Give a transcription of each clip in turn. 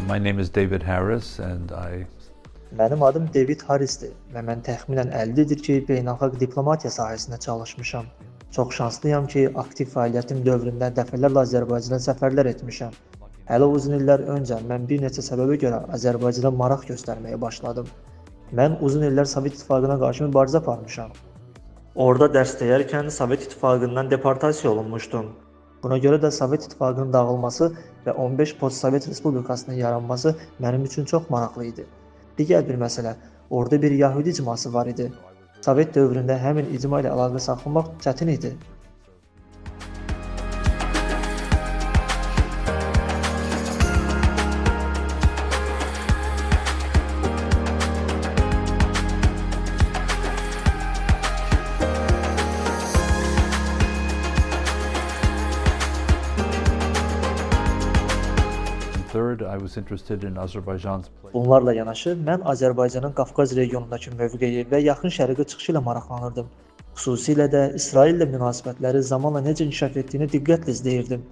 My name is David Harris and Mənim adım David Harris'dir və mən təxminən 50 ildir ki, beynəlxalq diplomatiya sahəsində çalışmışam. Çox şanslıyam ki, aktiv fəaliyyətim dövründə dəfələrlə Azərbaycana səfərlər etmişəm. Hələ uzun illər öncə mən bir neçə səbəbə görə Azərbaycana maraq göstərməyə başladım. Mən uzun illər Sovet İttifaqına qarşı mübarizə aparmışam. Orada dərs deyərkən Sovet İttifaqından deportasiya olunmuşdum. Buna görə də Sovet İttifaqının dağılması və 15 postsovet respublikasının yaranması mənim üçün çox maraqlı idi. Digər bir məsələ, orada bir Yahudi icması var idi. Sovet dövründə həmin icma ilə əlaqə saxlamaq çətin idi. third, I was interested in Azerbaijan's place. Bunlarla yanaşı, mən Azərbaycanın Qafqaz regionundakı mövqeyi və yaxın şərqə çıxışı ilə maraqlanırdım. Xüsusilə də İsraillə münasibətləri zamanla necə inkişaf etdiyini diqqətlə izləyirdim.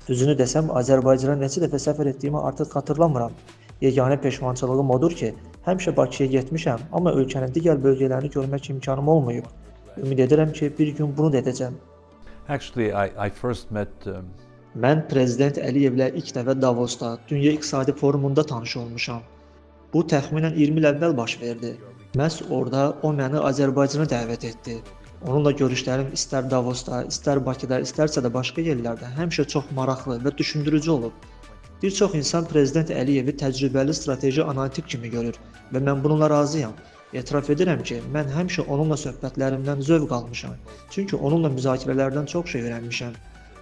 Düzünü desəm, Azərbaycana neçə dəfə səfər etdiyimi artıq xatırlamıram. Yeganə peşmançılığım odur ki, həmişə Bakıya getmişəm, amma ölkənin digər bölgələrini görmək imkanım olmayıb. Ümid edirəm ki, bir gün bunu da edəcəm. Actually, I first met Mən Prezident Əliyevlə ilk dəfə Davosda, Dünya İqtisadi Forumunda tanış olmuşam. Bu təxminən 20 il əvvəl baş verdi. Məhz orada o məni Azərbaycana dəvət etdi. Onunla görüşlərim istər Davosda, istər Bakıda, istərsə də başqa yerlərdə həmişə çox maraqlı və düşündürücü olub. Bir çox insan Prezident Əliyevi təcrübəli strateji analitik kimi görür və mən bununla razıyam. Etiraf edirəm ki, mən həmişə onunla söhbətlərimdən zövq almışam. Çünki onunla müzakirələrdən çox şey öyrənmişəm.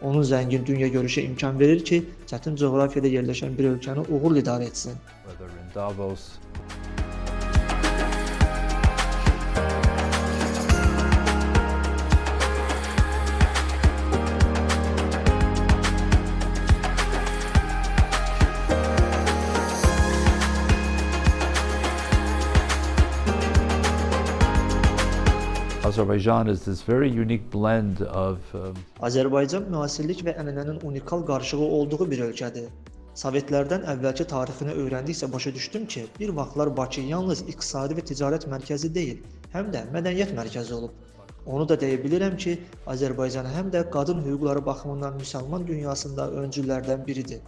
Onun zəngin dünya görüşü imkan verir ki, çətin coğrafiyada yerləşən bir ölkəni uğurla idarə etsin. whether in Davos. Azerbaijan is this very unique blend of Azərbaycan müasirlik və ənənənin unikal qarışığı olduğu bir ölkədir. Sovetlərdən əvvəlki tarixini öyrəndikcə başa düşdüm ki, bir vaxtlar Bakı yalnız iqtisadi və ticarət mərkəzi deyil, həm də mədəniyyət mərkəzi olub. Onu da deyə bilirəm ki, Azərbaycan həm də qadın hüquqları baxımından müsəlman dünyasında öncülərdən biridir.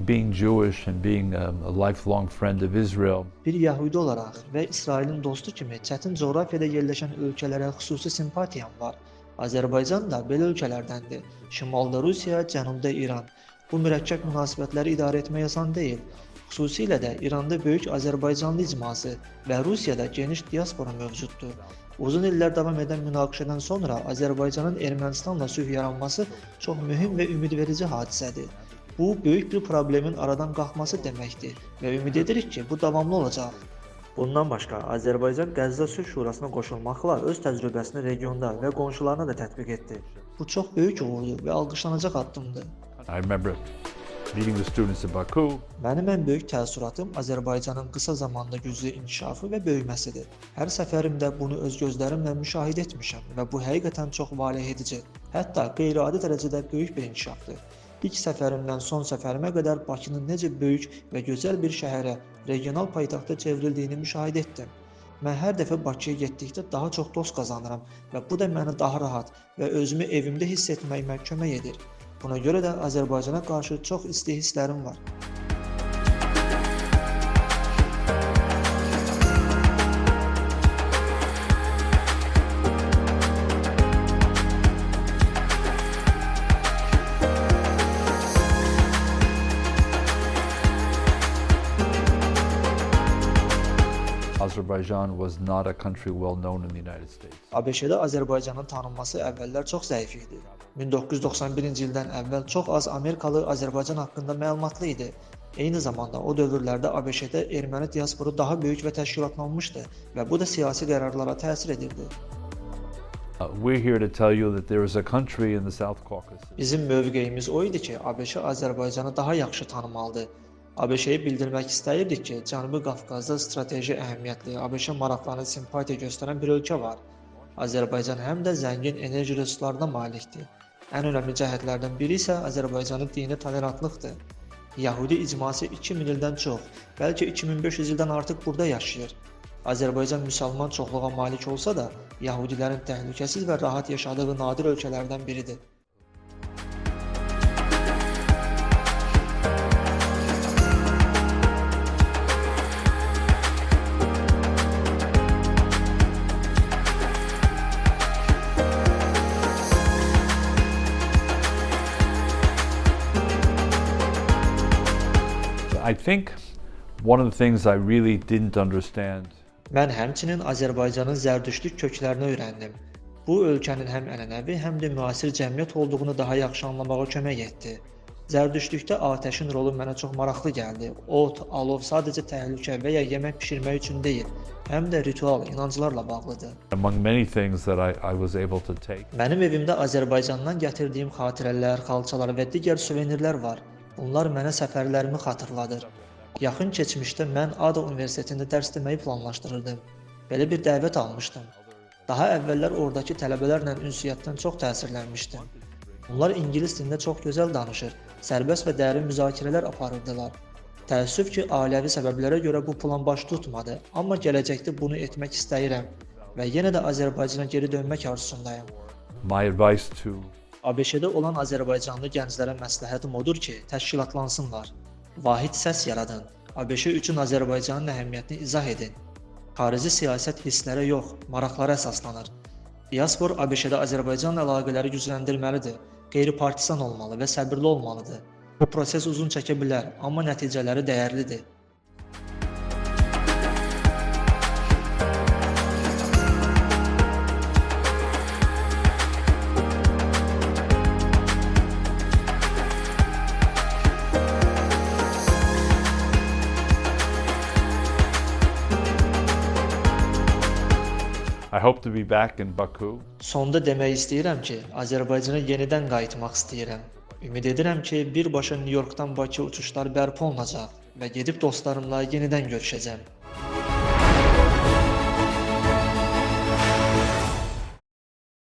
being Jewish and being a lifelong friend of Israel. Bir Yahudi olaraq və İsrailin dostu kimi çətin coğrafiyada yerləşən ölkələrə xüsusi simpatiyam var. Azərbaycan da belə ölkələrdəndir. Şimalda Rusiya, cənubda İran. Bu mürəkkəb münasibətləri idarə etmək asan deyil. Xüsusilə də İranda böyük Azərbaycanlı icması və Rusiyada geniş diaspora mövcuddur. Uzun illər davam edən münaqişədən sonra Azərbaycanın Ermənistanla sülh yaranması çox mühüm və ümidverici hadisədir. Bu, böyük bir problemin aradan qalxması deməkdir və ümid edirik ki, bu davamlı olacaq. Bundan başqa, Azərbaycan Qəzza Sülh Şurasına qoşulmaqla öz təcrübəsini regionda və qonşularına da tətbiq etdi. Bu çox böyük uğurdur və alqışlanacaq addımdır. I remember meeting the students in Baku. Mənim ən böyük təəssüratım Azərbaycanın qısa zamanda güclü inkişafı və böyüməsidir. Hər səfərimdə bunu öz gözlərimlə müşahidə etmişəm və bu həqiqətən çox valeh edici, hətta qeyri-adi dərəcədə böyük bir inkişafdır. İlk səfərimdən son səfərimə qədər Bakının necə böyük və gözəl bir şəhərə, regional paytaxta çevrildiyini müşahidə etdim. Mən hər dəfə Bakıya getdikdə daha çox dost qazanıram və bu da məni daha rahat və özümü evimdə hiss etməyimə kömək edir. Buna görə də Azərbaycana qarşı çox isti hisslərim var. Azerbaijan was not a country well known in the United States. ABŞ-də Azərbaycanın tanınması əvvəllər çox zəif idi. 1991-ci ildən əvvəl çox az Amerikalı Azərbaycan haqqında məlumatlı idi. Eyni zamanda o dövrlərdə ABŞ-də erməni diasporu daha böyük və təşkilatlanmışdı və bu da siyasi qərarlara təsir edirdi. We're here to tell you that there is a country in the South Caucasus. Bizim mövqeyimiz o idi ki, ABŞ Azərbaycanı daha yaxşı tanımalıdır. ABŞ-yə bildirmək istəyirdik ki, Cənubi Qafqazda strateji əhəmiyyətli, ABŞ maraqlarına simpatiya göstərən bir ölkə var. Azərbaycan həm də zəngin enerji resurslarına malikdir. Ən önəmli cəhətlərdən biri isə Azərbaycanın dini tolerantlıqdır. Yahudi icması 2000 ildən çox, bəlkə 2500 ildən artıq burada yaşayır. Azərbaycan müsəlman çoxluğa malik olsa da, Yahudilərin təhlükəsiz və rahat yaşadığı nadir ölkələrdən biridir. I think one of the things I really didn't understand Mən həmçinin Azərbaycanın zərdüştlük köklərini öyrəndim. Bu ölkənin həm ənənəvi, həm də müasir cəmiyyət olduğunu daha yaxşı anlamağa kömək etdi. Zərdüştlükdə atəşin rolu mənə çox maraqlı gəldi. Ot, alov sadəcə təhlükə və ya yemək bişirmək üçün deyil, həm də ritual, inanclarla bağlıdır. among many things that I was able to take. Mənim evimdə Azərbaycandan gətirdiyim xatirələr, xalçalar və digər suvenirlər var. Bunlar mənə səfərlərimi xatırladır. Yaxın keçmişdə mən Ada Universitetində dərs deməyi planlaşdırırdım. Belə bir dəvət almışdım. Daha əvvəllər oradakı tələbələrlə ünsiyyətdən çox təsirlənmişdim. Onlar ingilis dilində çox gözəl danışır, sərbəst və dərin müzakirələr aparırdılar. Təəssüf ki, ailəvi səbəblərə görə bu plan baş tutmadı, amma gələcəkdə bunu etmək istəyirəm və yenə də Azərbaycana geri dönmək arzusundayım. My advice to ABŞ-də olan Azərbaycanlı gənclərə məsləhətim odur ki, təşkilatlansınlar. Vahid səs yaradın. ABŞ üçün Azərbaycanın əhəmiyyətini izah edin. Xarici siyasət hisslərə yox, maraqlara əsaslanır. Diaspor ABŞ-də Azərbaycanla əlaqələri gücləndirməlidir, qeyri-partisan olmalı və səbirli olmalıdır. Bu proses uzun çəkə bilər, amma nəticələri dəyərlidir. I hope to be back in Baku. Sonda demək istəyirəm ki, Azərbaycana yenidən qayıtmaq istəyirəm. Ümid edirəm ki, birbaşa Nyu-Yorkdan Bakıya uçuşlar bərpa olunacaq və gedib dostlarımla yenidən görüşəcəm.